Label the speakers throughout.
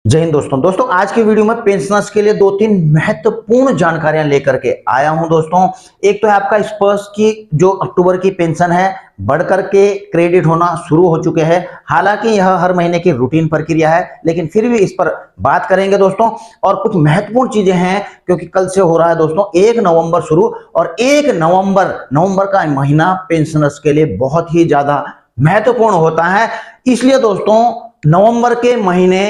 Speaker 1: जय हिंद दोस्तों आज की वीडियो में पेंशनर्स के लिए दो तीन महत्वपूर्ण जानकारियां लेकर के आया हूं दोस्तों। एक तो है आपका स्पर्श की जो अक्टूबर की पेंशन है बढ़कर के क्रेडिट होना शुरू हो चुके हैं। हालांकि यह हर महीने की रूटीन प्रक्रिया है, लेकिन फिर भी इस पर बात करेंगे दोस्तों। और कुछ महत्वपूर्ण चीजें हैं क्योंकि कल से हो रहा है दोस्तों 1 नवंबर शुरू, और 1 नवंबर का महीना पेंशनर्स के लिए बहुत ही ज्यादा महत्वपूर्ण होता है। इसलिए दोस्तों नवंबर के महीने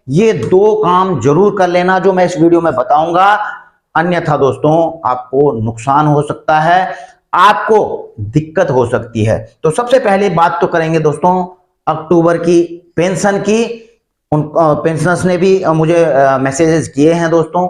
Speaker 1: ये दो काम जरूर कर लेना जो मैं इस वीडियो में बताऊंगा, अन्यथा दोस्तों आपको नुकसान हो सकता है, आपको दिक्कत हो सकती है। तो सबसे पहले बात तो करेंगे दोस्तों अक्टूबर की पेंशन की। उन पेंशनर्स ने भी मुझे मैसेजेस किए हैं दोस्तों,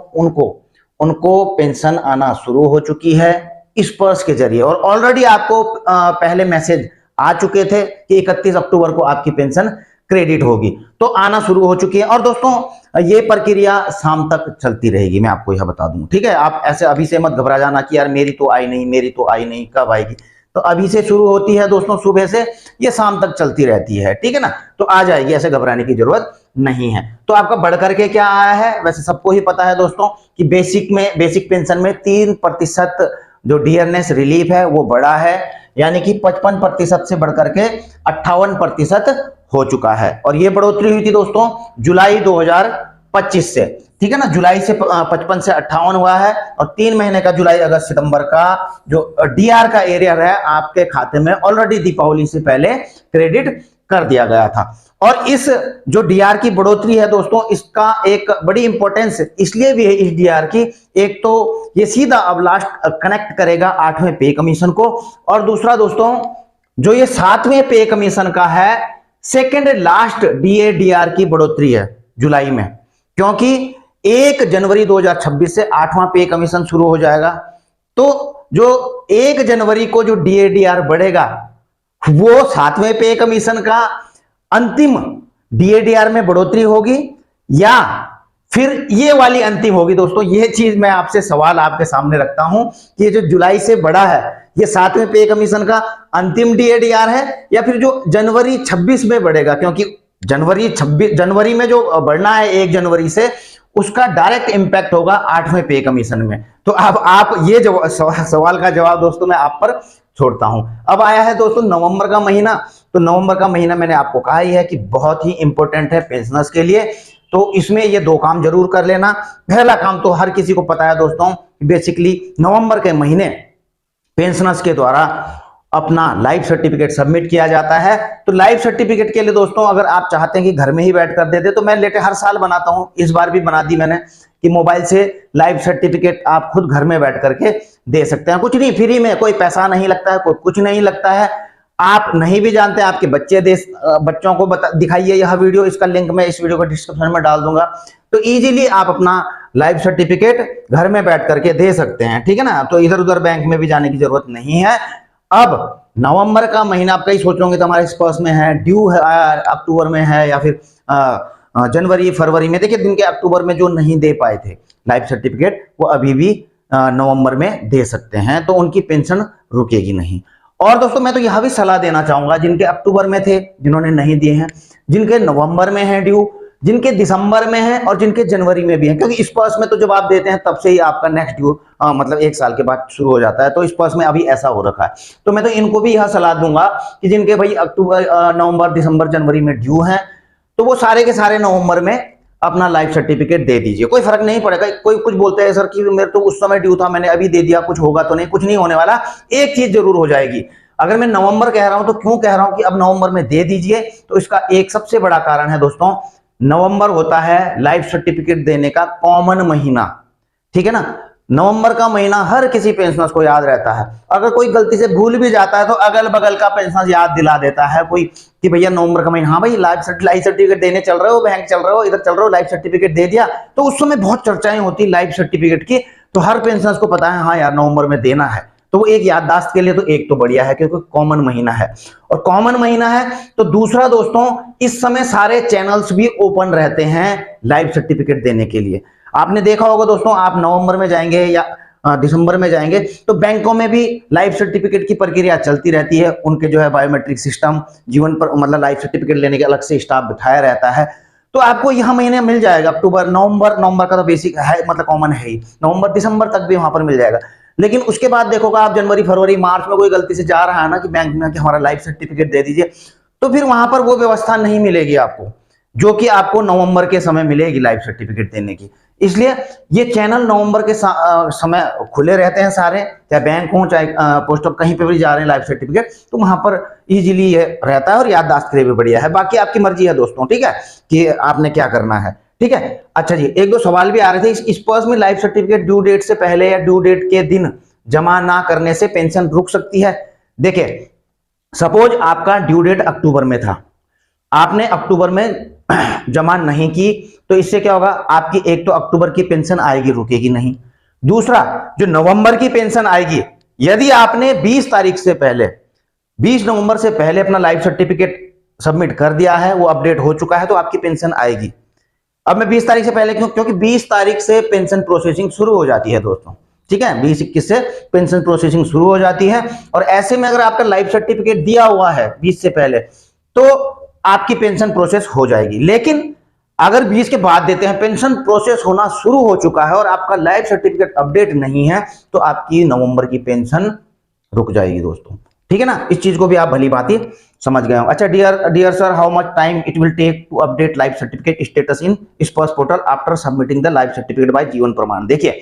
Speaker 1: उनको पेंशन आना शुरू हो चुकी है स्पर्श के जरिए, और ऑलरेडी आपको पहले मैसेज आ चुके थे कि 31 अक्टूबर को आपकी पेंशन क्रेडिट होगी, तो आना शुरू हो चुकी है। और दोस्तों ये प्रक्रिया शाम तक चलती रहेगी, मैं आपको यह बता दूं, ठीक है। आप ऐसे अभी से मत घबरा जाना कि यार मेरी तो आई नहीं, कब आएगी। तो अभी से शुरू होती है दोस्तों, सुबह से ये शाम तक चलती रहती है, ठीक है ना। तो आ जाएगी, ऐसे घबराने की जरूरत नहीं है। तो आपका बढ़ करके क्या आया है, वैसे सबको ही पता है दोस्तों कि बेसिक पेंशन में 3% जो डियरनेस रिलीफ है वो बढ़ा है, यानी कि 55% से बढ़कर के 58% हो चुका है। और ये बढ़ोतरी हुई थी दोस्तों जुलाई 2025 से, ठीक है ना। जुलाई से 55 से 58 हुआ है, और 3 महीने का जुलाई अगस्त सितंबर का जो डीआर का एरिया है आपके खाते में ऑलरेडी दीपावली से पहले क्रेडिट कर दिया गया था। और इस जो डीआर की बढ़ोतरी है दोस्तों, इसका एक बड़ी इंपॉर्टेंस इसलिए भी है इस डीआर की। एक तो ये सीधा अब लास्ट कनेक्ट करेगा 8वें पे कमीशन को, और दूसरा दोस्तों जो ये 7वें पे कमीशन का है सेकेंड लास्ट डीआर की बढ़ोतरी है जुलाई में, क्योंकि 1 जनवरी 2026 से 8वां पे कमीशन शुरू हो जाएगा। तो जो 1 जनवरी को जो डीआर बढ़ेगा वो 7वें पे कमीशन का अंतिम डीआर में बढ़ोतरी होगी, या फिर ये वाली अंतिम होगी दोस्तों। ये चीज मैं आपसे सवाल आपके सामने रखता हूं कि ये जो जुलाई से बढ़ा है ये 7वें पे कमीशन का अंतिम डीआर है, या फिर जो जनवरी 26 में बढ़ेगा, क्योंकि जनवरी में जो बढ़ना है 1 जनवरी से उसका डायरेक्ट इंपैक्ट होगा 8वें पे कमीशन में। तो अब आप ये सवाल का जवाब दोस्तों मैं आप पर छोड़ता हूं। अब आया है दोस्तों नवंबर का महीना। तो नवंबर का महीना मैंने आपको कहा ही है कि बहुत ही इंपॉर्टेंट है पेंशनर्स के लिए, तो इसमें ये दो काम जरूर कर लेना। पहला काम तो हर किसी को पता है दोस्तों, बेसिकली नवंबर के महीने पेंशनर्स के द्वारा अपना लाइफ सर्टिफिकेट सबमिट किया जाता है। तो लाइफ सर्टिफिकेट के लिए दोस्तों अगर आप चाहते हैं कि घर में ही बैठ कर दे दे, तो मैं लेटे हर साल बनाता हूं, इस बार भी बना दी मैंने कि मोबाइल से लाइफ सर्टिफिकेट आप खुद घर में बैठ करके दे सकते हैं। कुछ नहीं, फ्री में, कोई पैसा नहीं लगता है, कोई कुछ नहीं लगता है। आप नहीं भी जानते, आपके बच्चों को दिखाइए यह वीडियो, इसका लिंक मैं इस वीडियो को डिस्क्रिप्शन में डाल दूंगा। तो इजीली आप अपना लाइफ सर्टिफिकेट घर में बैठ करके दे सकते हैं, ठीक है ना। तो इधर उधर बैंक में भी जाने की जरूरत नहीं है। अब नवंबर का महीना आप कई सोचोगे तो हमारे स्पर्श में है, ड्यू है, अक्टूबर में है, या फिर जनवरी फरवरी में। देखिए जिनके अक्टूबर में जो नहीं दे पाए थे लाइफ सर्टिफिकेट, वो अभी भी नवंबर में दे सकते हैं, तो उनकी पेंशन रुकेगी नहीं। और दोस्तों मैं तो यह भी सलाह देना चाहूंगा जिनके अक्टूबर में थे, जिन्होंने नहीं दिए हैं, जिनके नवंबर में है ड्यू, जिनके दिसंबर में है, और जिनके जनवरी में भी है, क्योंकि इस पर्स में तो जब आप देते हैं तब से ही आपका नेक्स्ट ड्यू मतलब 1 साल के बाद शुरू हो जाता है। तो इस पर्स में अभी ऐसा हो रखा है। तो मैं तो इनको भी यह सलाह दूंगा कि जिनके भाई अक्टूबर नवंबर दिसंबर जनवरी में ड्यू है, तो वो सारे के सारे नवंबर में अपना लाइफ सर्टिफिकेट दे दीजिए, कोई फर्क नहीं पड़ेगा। कोई कुछ बोलते हैं सर कि मेरे तो उस समय ड्यू था, मैंने अभी दे दिया, कुछ होगा तो नहीं, कुछ नहीं होने वाला। एक चीज जरूर हो जाएगी, अगर मैं नवंबर कह रहा हूं तो क्यों कह रहा हूं कि अब नवंबर में दे दीजिए, तो इसका एक सबसे बड़ा कारण है दोस्तों, नवंबर होता है लाइफ सर्टिफिकेट देने का कॉमन महीना, ठीक है ना। नवंबर का महीना हर किसी पेंशनर्स को याद रहता है। अगर कोई गलती से भूल भी जाता है तो अगल बगल का पेंशनर याद दिला देता है कोई कि भैया नवंबर का महीना, हाँ भाई लाइफ सर्टिफिकेट देने चल रहे हो, बैंक चल रहे हो, इधर चल रहे हो, लाइफ सर्टिफिकेट दे दिया। तो उस समय बहुत चर्चाएं होती लाइफ सर्टिफिकेट की, तो हर पेंशनर्स को पता है हाँ यार नवंबर में देना है। तो वो एक याददाश्त के लिए तो एक तो बढ़िया है क्योंकि कॉमन महीना है, और कॉमन महीना है। तो दूसरा दोस्तों इस समय सारे चैनल्स भी ओपन रहते हैं लाइफ सर्टिफिकेट देने के लिए। आपने देखा होगा दोस्तों, आप नवंबर में जाएंगे या दिसंबर में जाएंगे तो बैंकों में भी लाइफ सर्टिफिकेट की प्रक्रिया चलती रहती है। उनके जो है बायोमेट्रिक सिस्टम, जीवन पर मतलब लाइफ सर्टिफिकेट लेने के अलग से स्टाफ बिठाया रहता है। तो आपको यह महीने मिल जाएगा, अक्टूबर नवंबर का तो बेसिक है, मतलब कॉमन है ही, नवंबर दिसंबर तक भी वहां पर मिल जाएगा। लेकिन उसके बाद देखोगा आप जनवरी फरवरी मार्च में कोई गलती से जा रहा है ना कि बैंक में कि हमारा लाइफ सर्टिफिकेट दे दीजिए, तो फिर वहां पर वो व्यवस्था नहीं मिलेगी आपको, जो कि आपको नवंबर के समय मिलेगी लाइफ सर्टिफिकेट देने की। इसलिए ये चैनल नवंबर के समय खुले रहते हैं सारे, चाहे बैंक हो चाहे पोस्ट ऑफ कहीं पे भी जा रहे हैं लाइफ सर्टिफिकेट, तो वहां पर इजीली ये रहता है और याददाश्त के लिए भी बढ़िया है। बाकी आपकी मर्जी है दोस्तों, ठीक है, कि आपने क्या करना है, ठीक है। अच्छा जी, एक दो सवाल भी आ रहे थे, इस पर्स में लाइफ सर्टिफिकेट ड्यू डेट से पहले या ड्यू डेट के दिन जमा ना करने से पेंशन रुक सकती है। देखिए, सपोज आपका ड्यू डेट अक्टूबर में था, आपने अक्टूबर में जमा नहीं की, तो इससे क्या होगा, आपकी एक तो अक्टूबर की पेंशन आएगी, रुकेगी नहीं। दूसरा, जो नवंबर की पेंशन आएगी, यदि आपने 20 तारीख से पहले 20 नवंबर से पहले अपना लाइफ सर्टिफिकेट सबमिट कर दिया है, वो अपडेट हो चुका है, तो आपकी पेंशन आएगी। अब मैं 20 तारीख से पहले क्यों, क्योंकि 20 तारीख से पेंशन प्रोसेसिंग शुरू हो जाती है दोस्तों, ठीक है, 20-21 से पेंशन प्रोसेसिंग शुरू हो जाती है। और ऐसे में अगर आपका लाइफ सर्टिफिकेट दिया हुआ है 20 से पहले, तो आपकी पेंशन प्रोसेस हो जाएगी। लेकिन अगर 20 के बाद देते हैं, पेंशन प्रोसेस होना शुरू हो चुका है और आपका लाइफ सर्टिफिकेट अपडेट नहीं है, तो आपकी नवंबर की पेंशन रुक जाएगी दोस्तों, ठीक है ना। इस चीज को भी आप भली भांति समझ गए हो। अच्छा, dear sir, how much time it will take to update life certificate status in Sparsh portal after submitting the life certificate by Jeevan Pramaan. देखिए,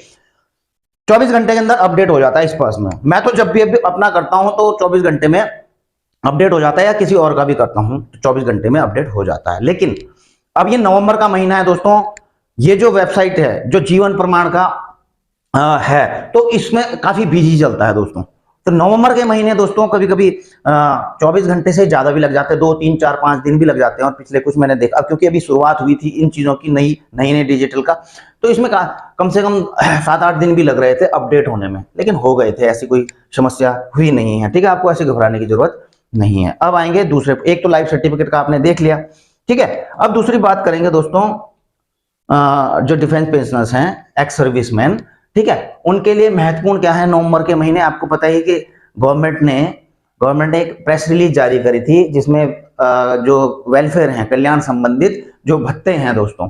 Speaker 1: 24 घंटे के अंदर अपडेट हो जाता है स्पर्श में। मैं तो जब भी अपना करता हूं तो 24 घंटे में अपडेट हो जाता है, या किसी और का भी करता हूं तो 24 घंटे में अपडेट हो जाता है। लेकिन अब ये नवंबर का महीना है दोस्तों, ये जो वेबसाइट है जो जीवन प्रमाण का है, तो इसमें काफी बिजी चलता है दोस्तों। तो नवंबर के महीने दोस्तों कभी कभी 24 घंटे से ज्यादा भी लग जाते हैं, 2, 3, 4, 5 दिन भी लग जाते हैं। और पिछले कुछ मैंने देखा, क्योंकि अभी शुरुआत हुई थी इन चीजों की, नई डिजिटल का, तो इसमें कम से कम 7-8 दिन भी लग रहे थे अपडेट होने में, लेकिन हो गए थे, ऐसी कोई समस्या हुई नहीं है, ठीक है। आपको ऐसे घबराने की जरूरत नहीं है। अब आएंगे दूसरे, एक तो लाइफ सर्टिफिकेट का आपने देख लिया, ठीक है। अब दूसरी बात करेंगे दोस्तों, जो डिफेंस पेंशनर्स हैं, एक्स सर्विसमैन, ठीक है, उनके लिए महत्वपूर्ण क्या है नवंबर के महीने। आपको पता ही कि गवर्नमेंट ने एक प्रेस रिलीज जारी करी थी, जिसमें जो वेलफेयर हैं, कल्याण संबंधित जो भत्ते हैं दोस्तों,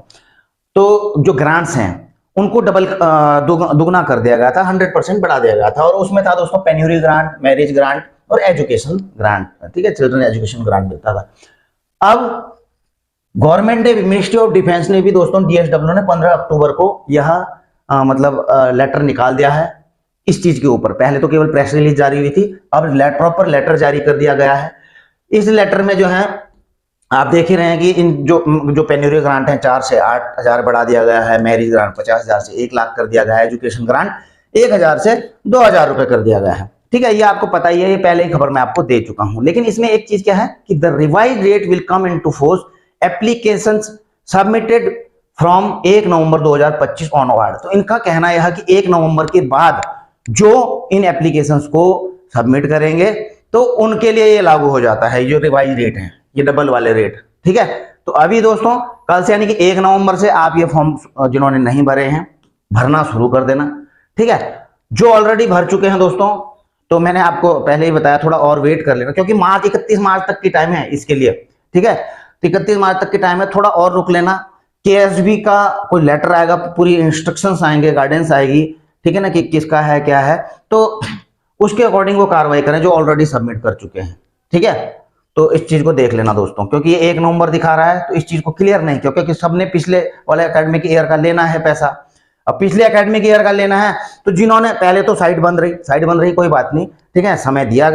Speaker 1: तो जो ग्रांट्स हैं उनको दुगना कर दिया गया था, 100% बढ़ा दिया गया था। और उसमें था दोस्तों पेन्यूरी ग्रांट, मैरिज ग्रांट और एजुकेशन ग्रांट, ठीक है, चिल्ड्रन एजुकेशन ग्रांट मिलता था। अब गवर्नमेंट ने, मिनिस्ट्री ऑफ डिफेंस ने भी दोस्तों, डीएसडब्ल्यू ने 15 अक्टूबर को यह लेटर निकाल दिया है इस चीज के ऊपर। पहले तो केवल प्रेस रिलीज जारी हुई थी, अब प्रॉपर लेटर जारी कर दिया गया है। इस लेटर में जो है आप देख ही रहे हैं कि इन जो पेन्यूरी ग्रांट है 4 से 8,000 बढ़ा दिया गया है, मैरिज ग्रांट 50,000 से 1 लाख कर दिया गया है, एजुकेशन ग्रांट 1,000 से 2,000 रुपए कर दिया गया है, ठीक है। ये आपको पता ही है, ये पहले ही खबर मैं आपको दे चुका हूं। लेकिन इसमें एक चीज क्या है कि the revise rate will come into force applications submitted from 1 November 2025 onward. तो इनका कहना यह है कि 1 नवंबर के बाद जो इन एप्लीकेशंस को सबमिट करेंगे, तो उनके लिए ये लागू हो जाता है, जो रिवाइज रेट है, ये डबल वाले रेट, ठीक है। तो अभी दोस्तों कल से, यानी कि 1 नवंबर से आप ये फॉर्म जिन्होंने नहीं भरे हैं, भरना शुरू कर देना, ठीक है। जो ऑलरेडी भर चुके हैं दोस्तों, तो मैंने आपको पहले ही बताया, थोड़ा और वेट कर लेना, क्योंकि 31 मार्च तक की टाइम है इसके लिए, ठीक है। 31 मार्च तक की टाइम है, थोड़ा और रुक लेना। केएसबी का कोई लेटर आएगा, पूरी इंस्ट्रक्शंस आएंगे, गाइडेंस आएगी, ठीक है ना, कि किसका है क्या है, तो उसके अकॉर्डिंग वो कार्रवाई करें जो ऑलरेडी सबमिट कर चुके हैं, ठीक है। तो इस चीज को देख लेना दोस्तों, क्योंकि ये 1 नवंबर दिखा रहा है, तो इस चीज को क्लियर नहीं, क्योंकि सबने पिछले वाले एकेडमिक ईयर का लेना है पैसा। अब पिछले एकेडमिक ईयर का लेना है, तो जिन्होंने पहले तो साइट बंद रही कोई बात नहीं, ठीक है, समय दिया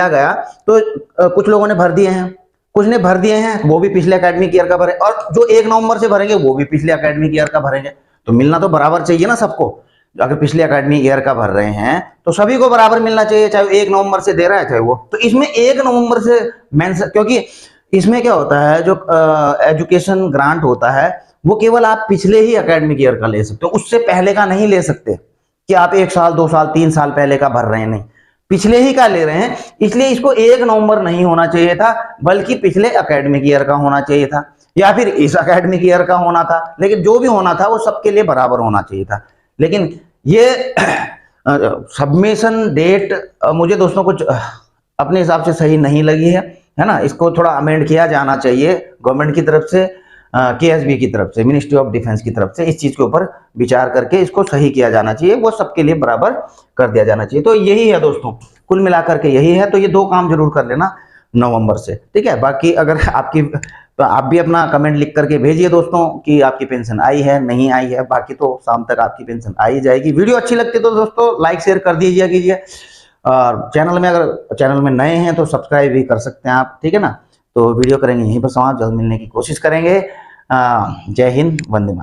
Speaker 1: गया, तो कुछ लोगों ने भर दिए हैं, कुछ ने भर दिए हैं, वो भी पिछले एकेडमिक ईयर का भरे, और जो 1 नवंबर से भरेंगे वो भी पिछले एकेडमिक ईयर का भरेंगे। तो मिलना तो बराबर चाहिए ना सबको। अगर पिछले एकेडमिक ईयर का भर रहे हैं तो सभी को बराबर मिलना चाहिए, चाहे 1 नवंबर से दे रहा है चाहे वो। तो इसमें 1 नवंबर से मेंशन, क्योंकि इसमें क्या होता है, जो एजुकेशन ग्रांट होता है वो केवल आप पिछले ही एकेडमिक ईयर का ले सकते हो, उससे पहले का नहीं ले सकते, कि आप 1 साल 2 साल 3 साल पहले का भर रहे हैं, नहीं, पिछले ही का ले रहे हैं। इसलिए इसको 1 नवंबर नहीं होना चाहिए था, बल्कि पिछले एकेडमिक ईयर का होना चाहिए था, या फिर इस एकेडमिक ईयर का होना था। लेकिन जो भी होना था वो सबके लिए बराबर होना चाहिए था। लेकिन ये सबमिशन डेट मुझे दोस्तों कुछ अपने हिसाब से सही नहीं लगी है ना। इसको थोड़ा अमेंड किया जाना चाहिए गवर्नमेंट की तरफ से, KSB की तरफ से, मिनिस्ट्री ऑफ डिफेंस की तरफ से इस चीज के ऊपर विचार करके इसको सही किया जाना चाहिए, वो सबके लिए बराबर कर दिया जाना चाहिए। तो यही है दोस्तों, कुल मिलाकर के यही है। तो ये 2 काम जरूर कर लेना नवंबर से, ठीक है। बाकी अगर आपकी, तो आप भी अपना कमेंट लिख करके भेजिए दोस्तों कि आपकी पेंशन आई है नहीं आई है। बाकी तो शाम तक आपकी पेंशन आ ही जाएगी। वीडियो अच्छी लगती है तो दोस्तों लाइक शेयर कर दीजिए कीजिए, और चैनल में, अगर चैनल में नए हैं तो सब्सक्राइब भी कर सकते हैं आप, ठीक है ना। तो वीडियो करेंगे यहीं पर समाप्त, जल्द मिलने की कोशिश करेंगे। जय हिंद, वंदे मातरम।